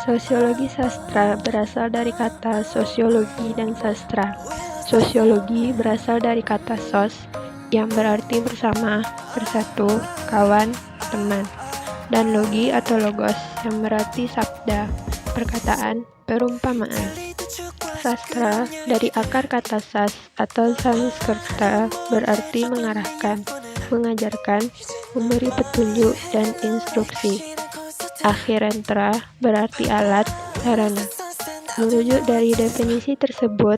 Sosiologi sastra berasal dari kata sosiologi dan sastra. Sosiologi berasal dari kata sos, yang berarti bersama, bersatu, kawan, teman, dan logi atau logos, yang berarti sabda, perkataan, perumpamaan. Sastra dari akar kata sas atau Sanskerta berarti mengarahkan, mengajarkan, memberi petunjuk, dan instruksi. Akhirentra berarti alat, sarana. Merujuk dari definisi tersebut,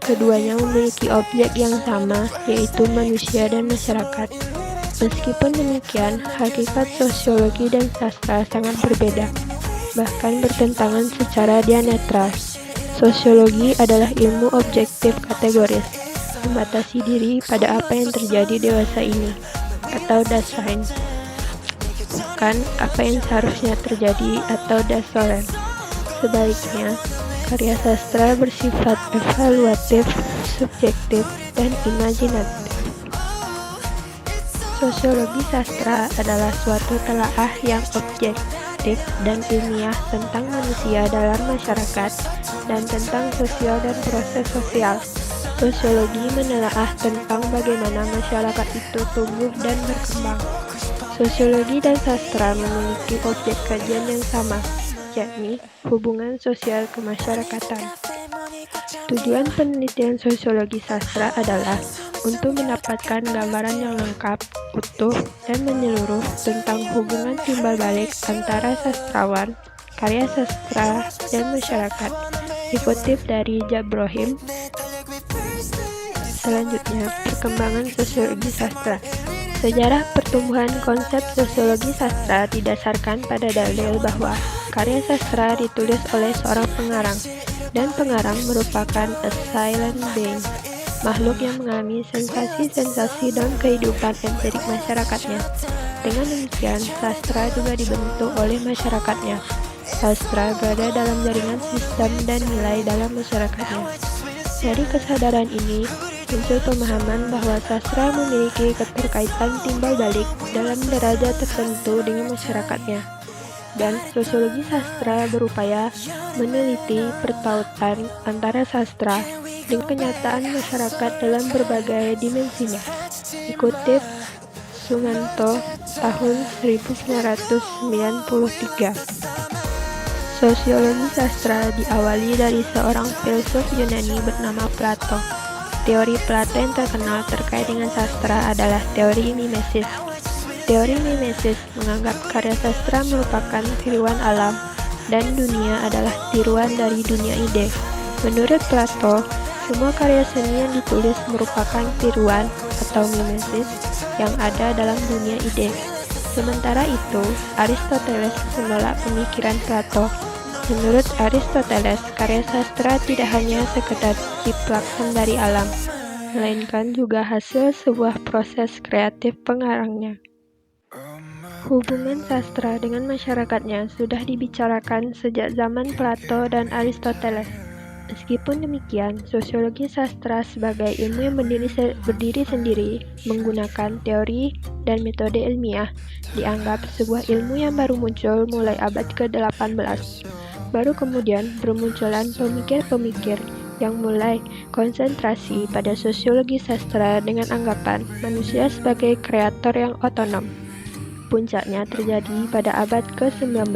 keduanya memiliki objek yang sama, yaitu manusia dan masyarakat. Meskipun demikian, hakikat sosiologi dan sastra sangat berbeda, bahkan bertentangan secara diametral. Sosiologi adalah ilmu objektif kategoris, membatasi diri pada apa yang terjadi dewasa ini, atau Dasein, bukan apa yang seharusnya terjadi atau Dasolem. Sebaliknya, karya sastra bersifat evaluatif, subjektif, dan imajinatif. Sosiologi sastra adalah suatu telaah yang objektif dan ilmiah tentang manusia dalam masyarakat dan tentang sosial dan proses sosial. Sosiologi menelaah tentang bagaimana masyarakat itu tumbuh dan berkembang. Sosiologi dan sastra memiliki objek kajian yang sama, yakni hubungan sosial kemasyarakatan. Tujuan penelitian sosiologi sastra adalah untuk mendapatkan gambaran yang lengkap, utuh, dan menyeluruh tentang hubungan timbal balik antara sastrawan, karya sastra, dan masyarakat. Dikutip dari Jabrohim. Selanjutnya, perkembangan sosiologi sastra. Sejarah pertumbuhan konsep sosiologi sastra didasarkan pada dalil bahwa karya sastra ditulis oleh seorang pengarang, dan pengarang merupakan a silent being, makhluk yang mengalami sensasi-sensasi dan kehidupan empirik masyarakatnya. Dengan demikian, sastra juga dibentuk oleh masyarakatnya. Sastra berada dalam jaringan sistem dan nilai dalam masyarakatnya. Dari kesadaran ini, muncul pemahaman bahwa sastra memiliki keterkaitan timbal balik dalam derajat tertentu dengan masyarakatnya. Dan sosiologi sastra berupaya meneliti pertautan antara sastra dengan kenyataan masyarakat dalam berbagai dimensinya. Dikutip Sumanto tahun 1993. Sosiologi sastra diawali dari seorang filsuf Yunani bernama Plato. Teori Plato yang terkenal terkait dengan sastra adalah teori mimesis. Teori mimesis menganggap karya sastra merupakan tiruan alam dan dunia adalah tiruan dari dunia ide. Menurut Plato, semua karya seni yang ditulis merupakan tiruan atau mimesis yang ada dalam dunia ide. Sementara itu, Aristoteles menolak pemikiran Plato. Menurut Aristoteles, karya sastra tidak hanya sekedar ciplakan dari alam, melainkan juga hasil sebuah proses kreatif pengarangnya. Hubungan sastra dengan masyarakatnya sudah dibicarakan sejak zaman Plato dan Aristoteles. Meskipun demikian, sosiologi sastra sebagai ilmu yang berdiri sendiri, menggunakan teori dan metode ilmiah, dianggap sebuah ilmu yang baru muncul mulai abad ke-18. Baru kemudian bermunculan pemikir-pemikir yang mulai konsentrasi pada sosiologi sastra dengan anggapan manusia sebagai kreator yang otonom. Puncaknya terjadi pada abad ke-19,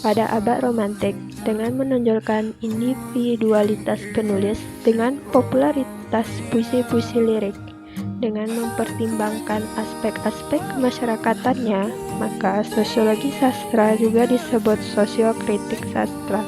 pada abad romantik, dengan menonjolkan individualitas penulis dengan popularitas puisi-puisi lirik. Dengan mempertimbangkan aspek-aspek kemasyarakatan, maka sosiologi sastra juga disebut sosiokritik sastra.